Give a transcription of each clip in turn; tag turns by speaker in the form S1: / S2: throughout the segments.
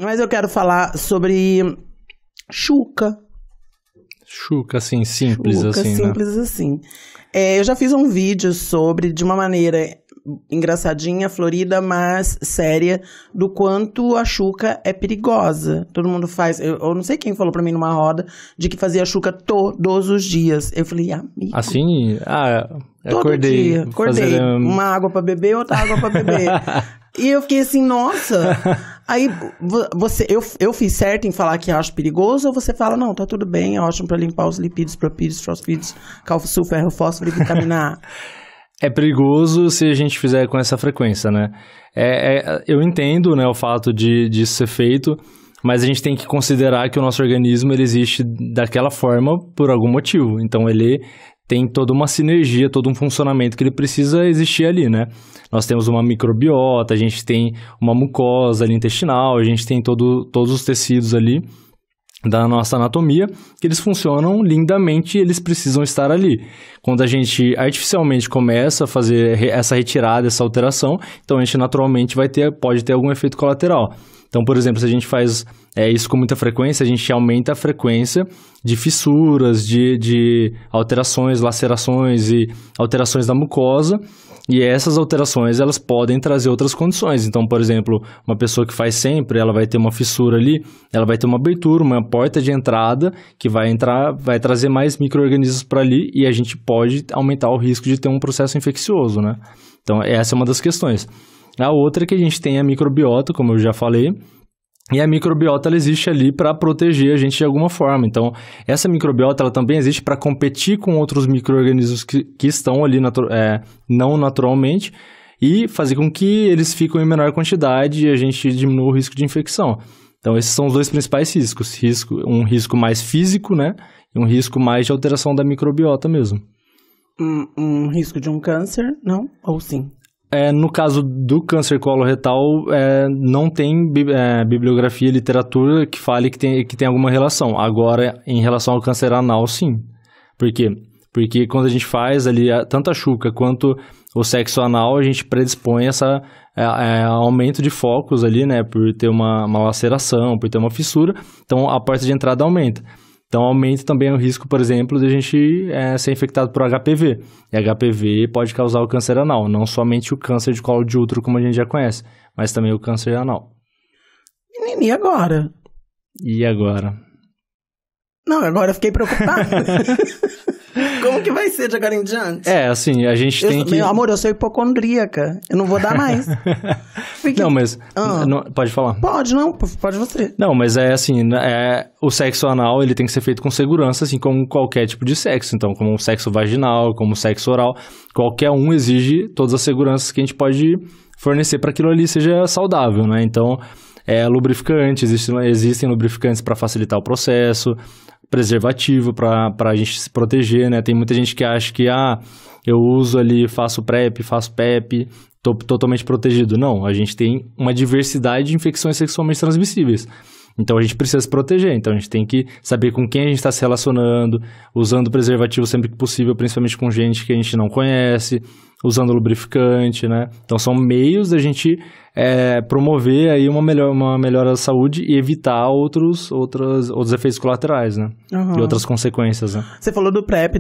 S1: Mas eu quero falar sobre Xuca.
S2: Xuca, assim, simples,
S1: Xuca,
S2: assim,
S1: simples
S2: né?
S1: assim. Eu já fiz um vídeo sobre, de uma maneira engraçadinha, florida, mas séria, do quanto a Xuca é perigosa. Todo mundo faz... Eu não sei quem falou pra mim numa roda de que fazia Xuca todos os dias. Eu falei, amigo...
S2: Assim?
S1: Todo
S2: acordei.
S1: dia. Acordei. Uma água pra beber, outra água pra beber. E eu fiquei assim, nossa... Aí, eu fiz certo em falar que acho perigoso, ou você fala, não, tá tudo bem, é ótimo pra limpar os lipídios, propídios, fosfídios, cálcio, ferro, fósforo e vitamina A.
S2: É perigoso se a gente fizer com essa frequência, né? Eu entendo, né, o fato disso ser feito, mas a gente tem que considerar que o nosso organismo ele existe daquela forma por algum motivo. Então, ele tem toda uma sinergia, todo um funcionamento que ele precisa existir ali, né? Nós temos uma microbiota, a gente tem uma mucosa ali intestinal, a gente tem todos os tecidos ali da nossa anatomia, que eles funcionam lindamente e eles precisam estar ali. Quando a gente artificialmente começa a fazer essa retirada, essa alteração, então a gente naturalmente pode ter algum efeito colateral. Então, por exemplo, se a gente faz isso com muita frequência, a gente aumenta a frequência de fissuras, de alterações, lacerações e alterações da mucosa. E essas alterações, elas podem trazer outras condições. Então, por exemplo, uma pessoa que faz sempre, ela vai ter uma fissura ali, ela vai ter uma abertura, uma porta de entrada que vai trazer mais micro-organismos para ali e a gente pode aumentar o risco de ter um processo infeccioso, né? Então, essa é uma das questões. A outra é que a gente tem a microbiota, como eu já falei, e a microbiota ela existe ali para proteger a gente de alguma forma. Então, essa microbiota ela também existe para competir com outros micro-organismos que estão ali não naturalmente e fazer com que eles fiquem em menor quantidade e a gente diminua o risco de infecção. Então, esses são os dois principais riscos. Um risco mais físico, né? E um risco mais de alteração da microbiota mesmo.
S1: Um risco de um câncer, não? Ou sim?
S2: No caso do câncer coloretal, não tem bibliografia, literatura que fale que tem alguma relação. Agora, em relação ao câncer anal, sim. Por quê? Porque quando a gente faz ali tanto a Xuca quanto o sexo anal, a gente predispõe essa aumento de focos ali, né? Por ter uma laceração, por ter uma fissura. Então, a porta de entrada aumenta. Então, aumenta também o risco, por exemplo, de a gente ser infectado por HPV. E HPV pode causar o câncer anal, não somente o câncer de colo de útero, como a gente já conhece, mas também o câncer anal.
S1: Menina, e agora?
S2: E agora?
S1: Não, agora eu fiquei preocupada. Como que vai ser de agora em diante?
S2: Assim, a gente tem que...
S1: Meu amor, eu sou hipocondríaca. Eu não vou dar mais. Porque...
S2: Não, mas... Pode falar?
S1: Pode você.
S2: Não, mas assim, o sexo anal, ele tem que ser feito com segurança, assim como qualquer tipo de sexo. Então, como o sexo vaginal, como o sexo oral, qualquer um exige todas as seguranças que a gente pode fornecer para que aquilo ali seja saudável, né? Então, lubrificante, existem lubrificantes para facilitar o processo, preservativo para a gente se proteger, né? Tem muita gente que acha que, eu uso ali, faço PrEP, faço PEP, tô totalmente protegido. Não, a gente tem uma diversidade de infecções sexualmente transmissíveis. Então, a gente precisa se proteger. Então, a gente tem que saber com quem a gente está se relacionando, usando preservativo sempre que possível, principalmente com gente que a gente não conhece, usando lubrificante, né? Então, são meios da gente promover aí uma melhora da saúde e evitar outros efeitos colaterais, né?
S1: Uhum.
S2: E outras consequências, né?
S1: Você falou do PrEP,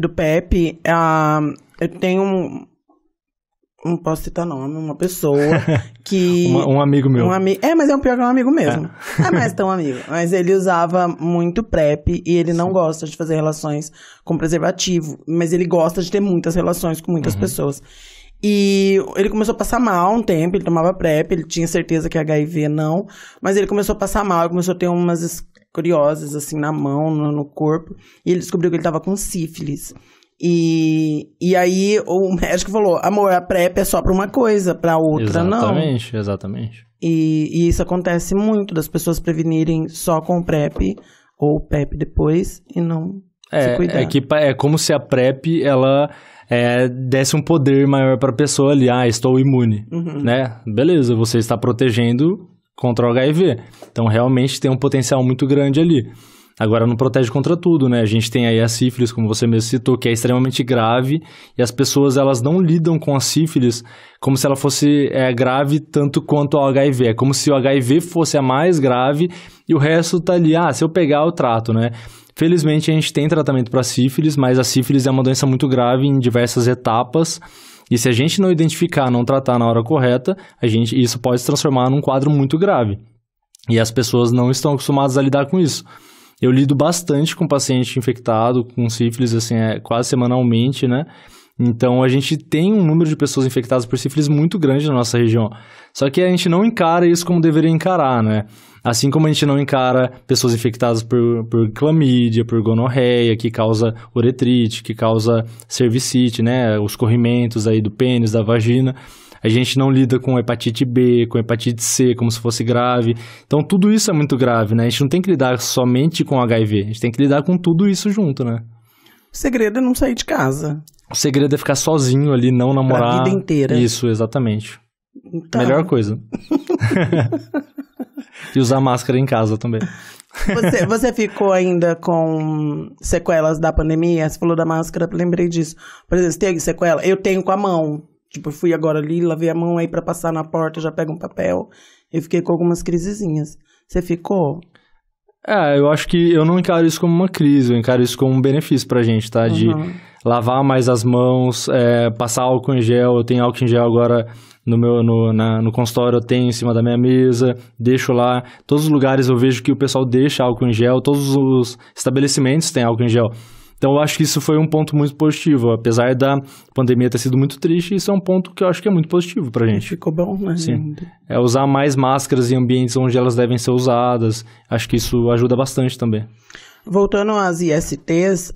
S1: eu tenho não posso citar nome, uma pessoa que...
S2: um amigo meu.
S1: Mas é um pior que um amigo mesmo. Não é mais tão amigo. Mas ele usava muito PrEP e ele não gosta de fazer relações com preservativo. Mas ele gosta de ter muitas relações com muitas pessoas. E ele começou a passar mal um tempo, ele tomava PrEP, ele tinha certeza que HIV não. Mas ele começou a passar mal, ele começou a ter umas escorioses assim na mão, no corpo. E ele descobriu que ele estava com sífilis. E aí o médico falou, amor, a PrEP é só pra uma coisa, pra outra não.
S2: Exatamente.
S1: E isso acontece muito, das pessoas prevenirem só com o PrEP, ou PEP depois, e não se cuidar.
S2: É como se a PrEP, ela desse um poder maior pra pessoa ali, estou imune, né? Beleza, você está protegendo contra o HIV. Então, realmente tem um potencial muito grande ali. Agora não protege contra tudo, né? A gente tem aí a sífilis, como você mesmo citou, que é extremamente grave, e as pessoas, elas não lidam com a sífilis como se ela fosse grave tanto quanto o HIV. É como se o HIV fosse a mais grave e o resto tá ali, se eu pegar eu trato, né? Felizmente a gente tem tratamento para sífilis, mas a sífilis é uma doença muito grave em diversas etapas, e se a gente não identificar, não tratar na hora correta, isso pode se transformar num quadro muito grave. E as pessoas não estão acostumadas a lidar com isso. Eu lido bastante com paciente infectado, com sífilis, assim, quase semanalmente, né? Então, a gente tem um número de pessoas infectadas por sífilis muito grande na nossa região. Só que a gente não encara isso como deveria encarar, né? Assim como a gente não encara pessoas infectadas por clamídia, por gonorreia, que causa uretrite, que causa cervicite, né? Os corrimentos aí do pênis, da vagina. A gente não lida com hepatite B, com hepatite C, como se fosse grave. Então, tudo isso é muito grave, né? A gente não tem que lidar somente com HIV. A gente tem que lidar com tudo isso junto, né?
S1: O segredo é não sair de casa.
S2: O segredo é ficar sozinho ali, não namorar.
S1: A vida inteira.
S2: Isso, exatamente.
S1: Então...
S2: Melhor coisa. E usar máscara em casa também.
S1: Você ficou ainda com sequelas da pandemia? Você falou da máscara, lembrei disso. Por exemplo, você tem sequela? Eu tenho com a mão. Tipo, eu fui agora ali, lavei a mão aí pra passar na porta, já pego um papel. Eu fiquei com algumas crisezinhas. Você ficou?
S2: Eu acho que eu não encaro isso como uma crise, eu encaro isso como um benefício pra gente, tá? De lavar mais as mãos, passar álcool em gel. Eu tenho álcool em gel agora no consultório, eu tenho em cima da minha mesa, deixo lá. Todos os lugares eu vejo que o pessoal deixa álcool em gel, todos os estabelecimentos têm álcool em gel. Então, eu acho que isso foi um ponto muito positivo. Apesar da pandemia ter sido muito triste, isso é um ponto que eu acho que é muito positivo pra gente.
S1: Ficou bom, né?
S2: Sim. Usar mais máscaras em ambientes onde elas devem ser usadas. Acho que isso ajuda bastante também.
S1: Voltando às ISTs,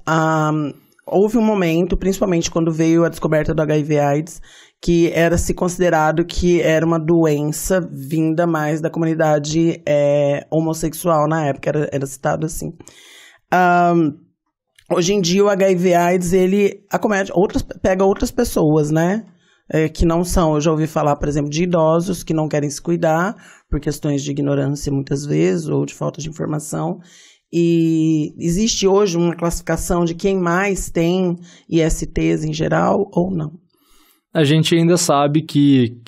S1: houve um momento, principalmente quando veio a descoberta do HIV/AIDS, que era se considerado que era uma doença vinda mais da comunidade homossexual na época, era citado assim. Hoje em dia, o HIV/AIDS, ele acomete pega outras pessoas, né? Que não são, eu já ouvi falar, por exemplo, de idosos que não querem se cuidar por questões de ignorância, muitas vezes, ou de falta de informação. E existe hoje uma classificação de quem mais tem ISTs em geral ou não?
S2: A gente ainda sabe que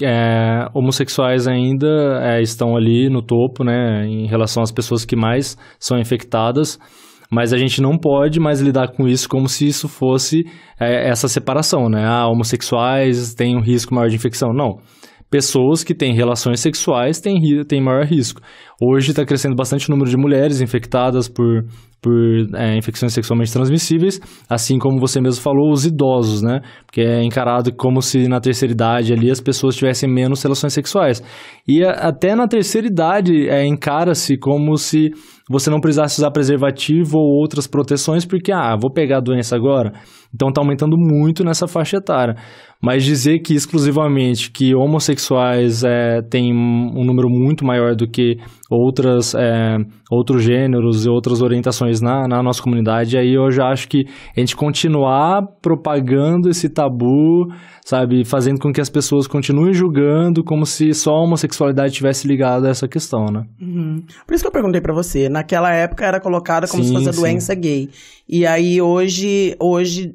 S2: homossexuais ainda estão ali no topo, né? Em relação às pessoas que mais são infectadas. Mas a gente não pode mais lidar com isso como se isso fosse essa separação, né? Homossexuais têm um risco maior de infecção. Não. Pessoas que têm relações sexuais têm maior risco. Hoje está crescendo bastante o número de mulheres infectadas por infecções sexualmente transmissíveis, assim como você mesmo falou, os idosos, né? Porque é encarado como se na terceira idade ali as pessoas tivessem menos relações sexuais. E até na terceira idade encara-se como se você não precisasse usar preservativo ou outras proteções, porque, vou pegar a doença agora. Então está aumentando muito nessa faixa etária. Mas dizer que exclusivamente que homossexuais têm um número muito maior do que outros gêneros e outras orientações na nossa comunidade, aí eu já acho que a gente continuar propagando esse tabu, sabe, fazendo com que as pessoas continuem julgando como se só a homossexualidade tivesse ligado a essa questão, né?
S1: Por isso que eu perguntei pra você, naquela época era colocada como se fosse a doença gay, e aí hoje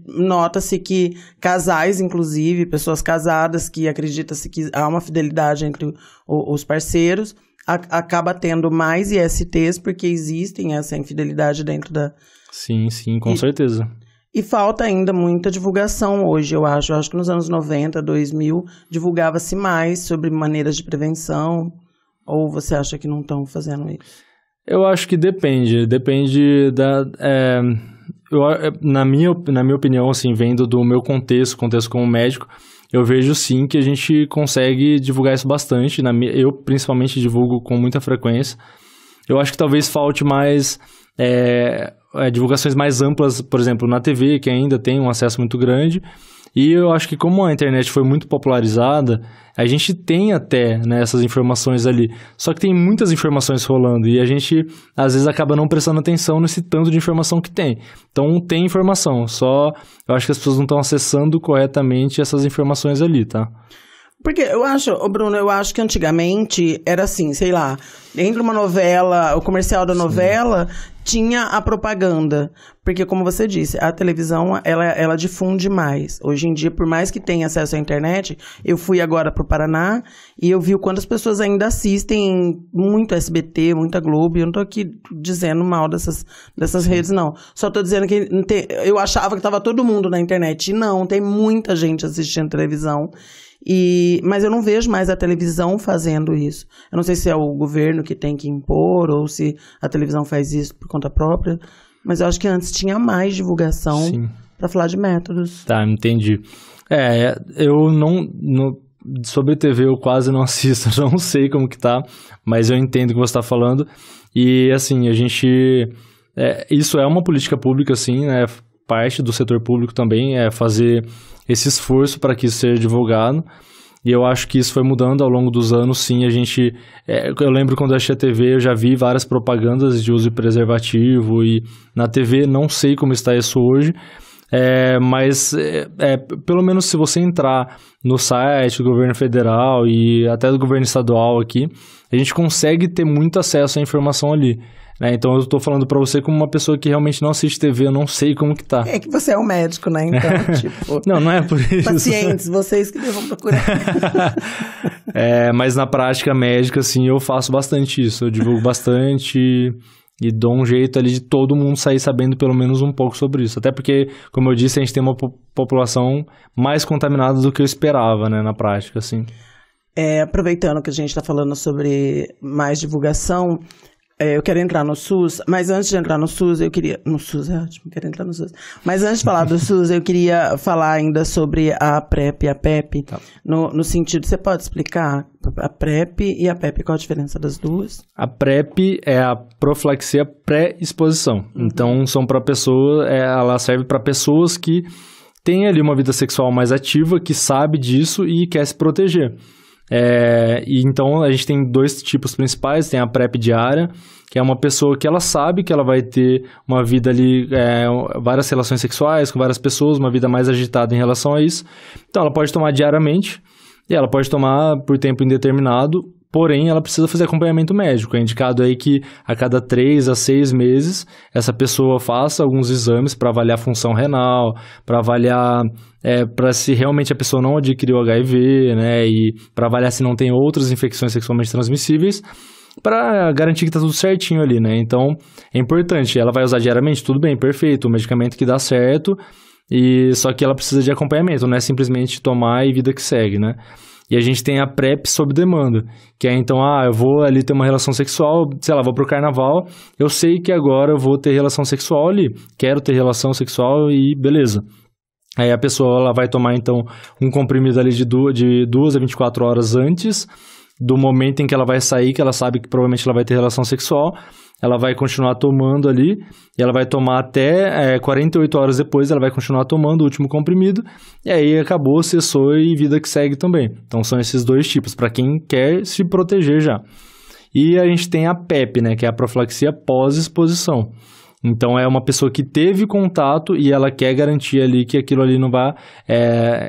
S1: nota-se que casais, inclusive, pessoas casadas que acredita-se que há uma fidelidade entre os parceiros, acaba tendo mais ISTs porque existem essa infidelidade dentro da...
S2: Sim, com certeza.
S1: E falta ainda muita divulgação hoje, eu acho. Eu acho que nos anos 90, 2000, divulgava-se mais sobre maneiras de prevenção. Ou você acha que não estão fazendo isso?
S2: Eu acho que depende. Depende da... na minha opinião, assim, vendo do meu contexto como médico, eu vejo sim que a gente consegue divulgar isso bastante. Eu, principalmente, divulgo com muita frequência. Eu acho que talvez falte mais divulgações mais amplas, por exemplo, na TV, que ainda tem um acesso muito grande. E eu acho que como a internet foi muito popularizada, a gente tem até, né, essas informações ali. Só que tem muitas informações rolando e a gente, às vezes, acaba não prestando atenção nesse tanto de informação que tem. Então, tem informação, só eu acho que as pessoas não estão acessando corretamente essas informações ali, tá?
S1: Porque Bruno, eu acho que antigamente era assim, sei lá, entre uma novela, o comercial da novela, tinha a propaganda. Porque, como você disse, a televisão, ela difunde mais. Hoje em dia, por mais que tenha acesso à internet, eu fui agora pro Paraná e eu vi o quanto as pessoas ainda assistem muito SBT, muita Globo. E eu não tô aqui dizendo mal dessas redes, não. Só tô dizendo que eu achava que tava todo mundo na internet. E não, tem muita gente assistindo televisão. Mas eu não vejo mais a televisão fazendo isso. Eu não sei se é o governo que tem que impor ou se a televisão faz isso por conta própria. Mas eu acho que antes tinha mais divulgação para falar de métodos.
S2: Tá, entendi. Eu não sobre TV eu quase não assisto, não sei como que tá, mas eu entendo o que você tá falando. E assim, a gente... isso é uma política pública, assim, né? Parte do setor público também é fazer esse esforço para que isso seja divulgado. E eu acho que isso foi mudando ao longo dos anos, sim. A gente... eu lembro quando eu achei a TV, eu já vi várias propagandas de uso de preservativo. E na TV, não sei como está isso hoje. Mas pelo menos se você entrar no site do governo federal e até do governo estadual aqui, a gente consegue ter muito acesso à informação ali. Então eu tô falando pra você como uma pessoa que realmente não assiste TV, eu não sei como que tá.
S1: É que você é um médico, né? Então, tipo...
S2: Não é por isso.
S1: Pacientes, vocês que devam procurar.
S2: Mas na prática médica, assim, eu faço bastante isso. Eu divulgo bastante e dou um jeito ali de todo mundo sair sabendo pelo menos um pouco sobre isso. Até porque, como eu disse, a gente tem uma população mais contaminada do que eu esperava, né, na prática, assim.
S1: Aproveitando que a gente tá falando sobre mais divulgação... eu quero entrar no SUS, mas antes de entrar no SUS, eu queria... No SUS é ótimo, quero entrar no SUS. Mas antes de falar do SUS, eu queria falar ainda sobre a PrEP e a PEP. Tá. No sentido, você pode explicar a PrEP e a PEP, qual a diferença das duas?
S2: A PrEP é a profilaxia pré-exposição. Então, são para pessoas... ela serve para pessoas que têm ali uma vida sexual mais ativa, que sabe disso e quer se proteger. E então a gente tem dois tipos principais. Tem a PrEP diária, que é uma pessoa que ela sabe que ela vai ter uma vida ali, várias relações sexuais com várias pessoas, uma vida mais agitada em relação a isso. Então ela pode tomar diariamente e ela pode tomar por tempo indeterminado, porém ela precisa fazer acompanhamento médico. É indicado aí que a cada 3 a 6 meses essa pessoa faça alguns exames para avaliar a função renal, para avaliar para se realmente a pessoa não adquiriu HIV, né, e para avaliar se não tem outras infecções sexualmente transmissíveis, para garantir que tá tudo certinho ali, né? Então é importante. Ela vai usar diariamente, tudo bem, perfeito, o medicamento que dá certo, só que ela precisa de acompanhamento, não é simplesmente tomar e vida que segue, né? E a gente tem a PrEP sob demanda, que é então, eu vou ali ter uma relação sexual, sei lá, vou pro carnaval, eu sei que agora eu vou ter relação sexual ali, quero ter relação sexual e beleza. Aí a pessoa ela vai tomar então um comprimido ali de 2 a 24 horas antes do momento em que ela vai sair, que ela sabe que provavelmente ela vai ter relação sexual, ela vai continuar tomando ali, e ela vai tomar até 48 horas depois, ela vai continuar tomando o último comprimido, e aí acabou, cessou e vida que segue também. Então são esses dois tipos, para quem quer se proteger já. E a gente tem a PEP, né, que é a profilaxia pós-exposição. Então é uma pessoa que teve contato e ela quer garantir ali que aquilo ali não vai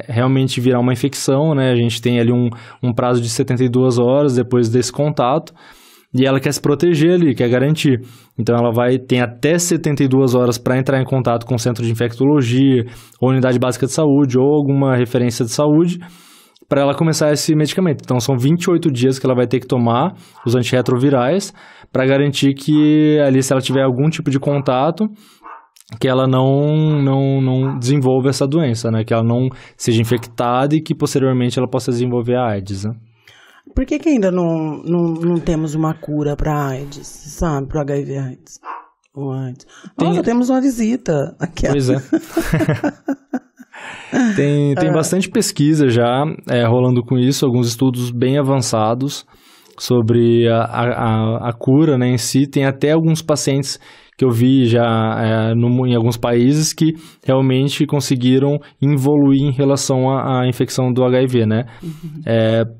S2: realmente virar uma infecção, né? A gente tem ali um prazo de 72 horas depois desse contato e ela quer se proteger ali, quer garantir. Então ela tem até 72 horas para entrar em contato com o centro de infectologia, ou unidade básica de saúde, ou alguma referência de saúde, para ela começar esse medicamento. Então são 28 dias que ela vai ter que tomar os antirretrovirais para garantir que ali, se ela tiver algum tipo de contato, que ela não desenvolva essa doença, né? Que ela não seja infectada e que posteriormente ela possa desenvolver a AIDS, né?
S1: Por que ainda não temos uma cura para AIDS, sabe? Para o HIV/AIDS? Nossa, temos uma visita aqui.
S2: Pois é. Tem bastante pesquisa já rolando com isso, alguns estudos bem avançados sobre a cura, né, em si. Tem até alguns pacientes que eu vi já em alguns países que realmente conseguiram evoluir em relação à infecção do HIV, né?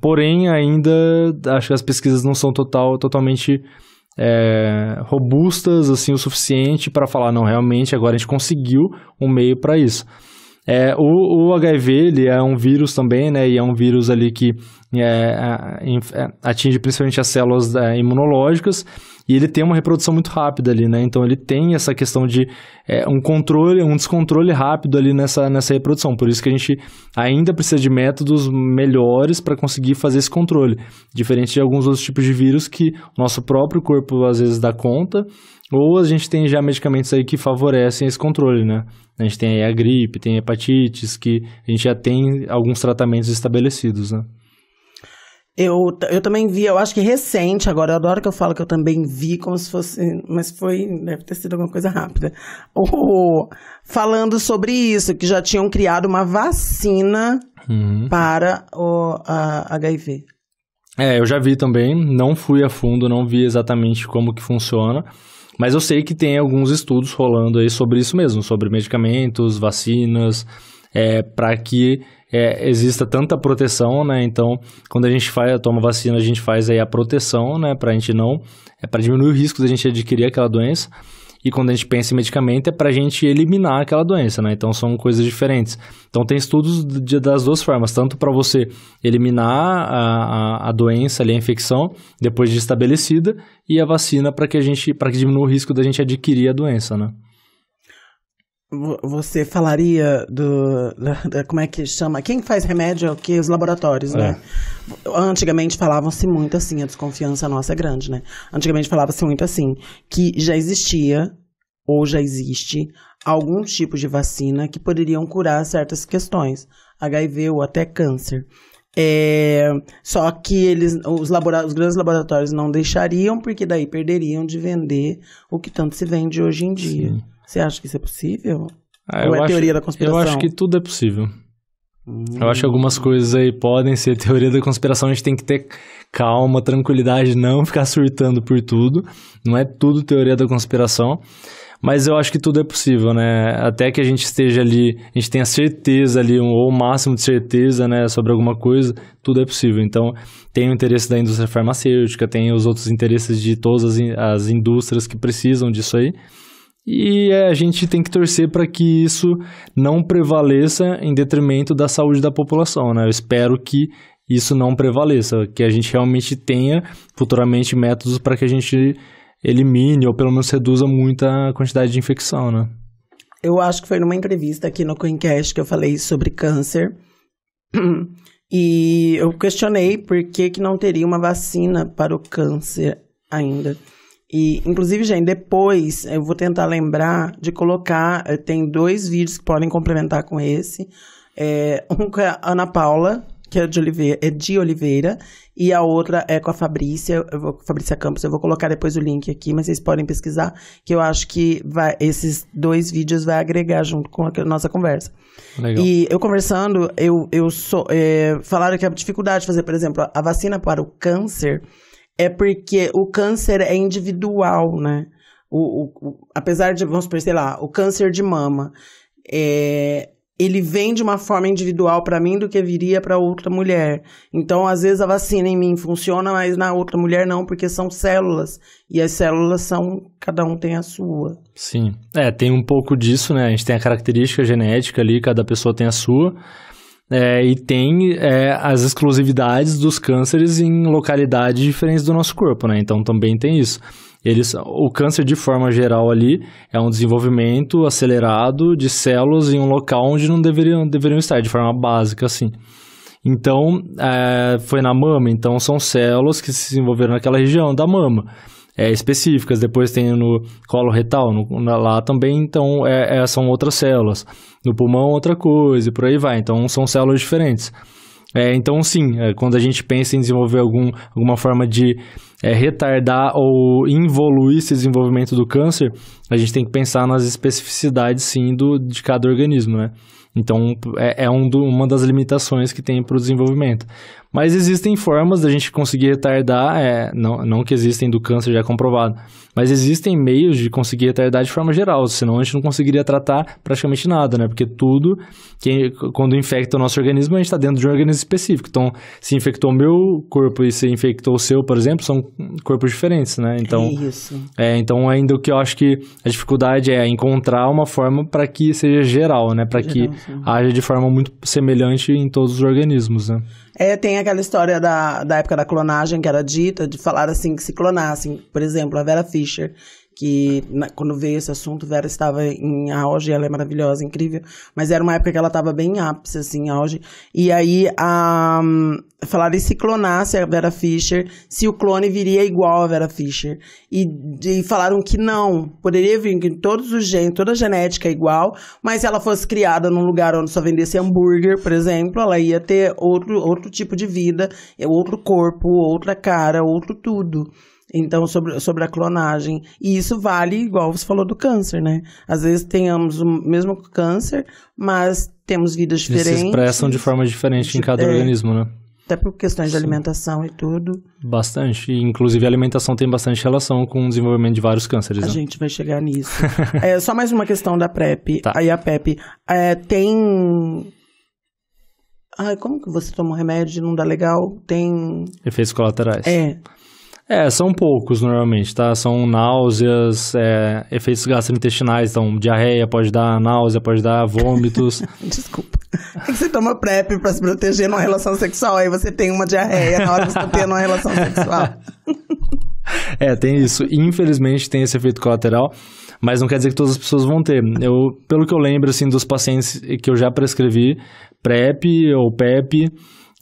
S2: Porém, ainda acho que as pesquisas não são totalmente robustas assim, o suficiente para falar, não, realmente agora a gente conseguiu um meio para isso. O HIV, ele é um vírus também, né? E é um vírus ali que atinge principalmente as células imunológicas, e ele tem uma reprodução muito rápida ali, né? Então ele tem essa questão de um descontrole rápido ali nessa reprodução. Por isso que a gente ainda precisa de métodos melhores para conseguir fazer esse controle. Diferente de alguns outros tipos de vírus que o nosso próprio corpo às vezes dá conta, ou a gente tem já medicamentos aí que favorecem esse controle, né? A gente tem aí a gripe, tem hepatites, que a gente já tem alguns tratamentos estabelecidos, né?
S1: Eu também vi, eu acho que recente, agora eu adoro que eu falo que eu também vi como se fosse, mas deve ter sido alguma coisa rápida. Falando sobre isso, que já tinham criado uma vacina para a HIV.
S2: Eu já vi também, não fui a fundo, não vi exatamente como que funciona, mas eu sei que tem alguns estudos rolando aí sobre isso mesmo, sobre medicamentos, vacinas, para que exista tanta proteção, né? Então, quando a gente toma vacina, a gente faz aí a proteção, né? Para diminuir o risco da gente adquirir aquela doença. E quando a gente pensa em medicamento, é para a gente eliminar aquela doença, né? Então, são coisas diferentes. Então, tem estudos das duas formas, tanto para você eliminar a doença, ali, a infecção, depois de estabelecida, e a vacina para que diminua o risco da gente adquirir a doença, né?
S1: Você falaria como é que chama? Quem faz remédio é o quê? Os laboratórios, né? Antigamente falavam-se muito assim, a desconfiança nossa é grande, né? Antigamente falava-se muito assim, que já existia, ou já existe, algum tipo de vacina que poderiam curar certas questões, HIV ou até câncer. Só que os grandes laboratórios não deixariam, porque daí perderiam de vender o que tanto se vende hoje em dia. Sim. Você acha que isso é possível? Ou é teoria da conspiração?
S2: Eu acho que tudo é possível. Eu acho que algumas coisas aí podem ser teoria da conspiração. A gente tem que ter calma, tranquilidade, não ficar surtando por tudo. Não é tudo teoria da conspiração. Mas eu acho que tudo é possível, né? Até que a gente esteja ali, a gente tenha certeza ali, ou o máximo de certeza, né, sobre alguma coisa, tudo é possível. Então, tem o interesse da indústria farmacêutica, tem os outros interesses de todas as indústrias que precisam disso aí. E a gente tem que torcer para que isso não prevaleça em detrimento da saúde da população, né? Eu espero que isso não prevaleça, que a gente realmente tenha futuramente métodos para que a gente elimine ou pelo menos reduza muito a quantidade de infecção, né?
S1: Eu acho que foi numa entrevista aqui no Coincast que eu falei sobre câncer e eu questionei por que não teria uma vacina para o câncer ainda. E, inclusive, gente, depois eu vou tentar lembrar de colocar, tem 2 vídeos que podem complementar com esse. Um com a Ana Paula, que é de Oliveira, e a outra é com a Fabrícia Campos. Eu vou colocar depois o link aqui, mas vocês podem pesquisar, que eu acho que esses 2 vídeos vai agregar junto com a nossa conversa. Legal. E eu conversando, falaram que a dificuldade de fazer, por exemplo, a vacina para o câncer é porque o câncer é individual, né? Apesar de, vamos supor, sei lá, o câncer de mama, ele vem de uma forma individual para mim do que viria para outra mulher. Então, às vezes, a vacina em mim funciona, mas na outra mulher não, porque são células. E as células cada um tem a sua.
S2: Sim. Tem um pouco disso, né? A gente tem a característica genética ali, cada pessoa tem a sua. E tem as exclusividades dos cânceres em localidades diferentes do nosso corpo, né? Então, também tem isso. O câncer, de forma geral, ali, é um desenvolvimento acelerado de células em um local onde não deveriam estar, de forma básica, assim. Então, foi na mama, então são células que se desenvolveram naquela região da mama. Específicas, depois tem no colo retal, lá também, então são outras células. No pulmão, outra coisa, e por aí vai. Então, são células diferentes. Então, sim, quando a gente pensa em desenvolver alguma forma de retardar ou involuir esse desenvolvimento do câncer, a gente tem que pensar nas especificidades, sim, de cada organismo, né? Então, uma das limitações que tem para o desenvolvimento. Mas existem formas da gente conseguir retardar, não que existem do câncer já comprovado, mas existem meios de conseguir retardar de forma geral, senão a gente não conseguiria tratar praticamente nada, né? Porque tudo, quando infecta o nosso organismo, a gente está dentro de um organismo específico. Então, se infectou o meu corpo e se infectou o seu, por exemplo, são corpos diferentes, né? Então,
S1: isso.
S2: Então, ainda o que eu acho que a dificuldade é encontrar uma forma para que seja geral, né? Para que haja de forma muito semelhante em todos os organismos, né?
S1: Tem aquela história da época da clonagem que era dita, de falar assim, que se clonassem. Por exemplo, a Vera Fischer, que quando veio esse assunto, Vera estava em auge, ela é maravilhosa, incrível, mas era uma época que ela estava bem em ápice, assim, em auge. E aí, falaram e se clonasse a Vera Fischer, se o clone viria igual a Vera Fischer. E falaram que não, poderia vir que todos os genes, toda a genética é igual, mas se ela fosse criada num lugar onde só vendesse hambúrguer, por exemplo, ela ia ter outro tipo de vida, outro corpo, outra cara, outro tudo. Então, sobre a clonagem. E isso vale, igual você falou, do câncer, né? Às vezes tenhamos o mesmo câncer, mas temos vidas diferentes. Eles se
S2: expressam de forma diferente em cada organismo, né?
S1: Até por questões de alimentação e tudo.
S2: Bastante. E, inclusive, a alimentação tem bastante relação com o desenvolvimento de vários cânceres.
S1: A gente vai chegar nisso. Só mais uma questão da PrEP.
S2: Tá.
S1: Aí a PEP tem... Ai, como que você toma um remédio e não dá legal? Tem...
S2: Efeitos colaterais.
S1: São
S2: poucos normalmente, tá? São náuseas, efeitos gastrointestinais, então diarreia pode dar, náusea pode dar, vômitos.
S1: Desculpa. É que você toma PrEP pra se proteger numa relação sexual, aí você tem uma diarreia na hora que você tá tendo uma relação sexual.
S2: Tem isso. Infelizmente tem esse efeito colateral, mas não quer dizer que todas as pessoas vão ter. Pelo que eu lembro, assim, dos pacientes que eu já prescrevi, PrEP ou PEP...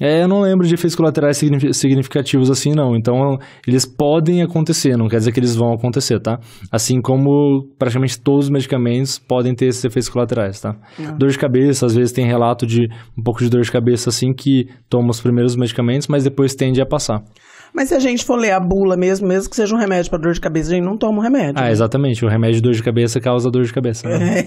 S2: eu não lembro de efeitos colaterais significativos assim, não. Então, eles podem acontecer, não quer dizer que eles vão acontecer, tá? Assim como praticamente todos os medicamentos podem ter esses efeitos colaterais, tá? Dor de cabeça, às vezes tem relato de um pouco de dor de cabeça assim que toma os primeiros medicamentos, mas depois tende a passar.
S1: Mas se a gente for ler a bula mesmo que seja um remédio para dor de cabeça, a gente não toma o remédio.
S2: Exatamente. O remédio de dor de cabeça causa dor de cabeça. Né?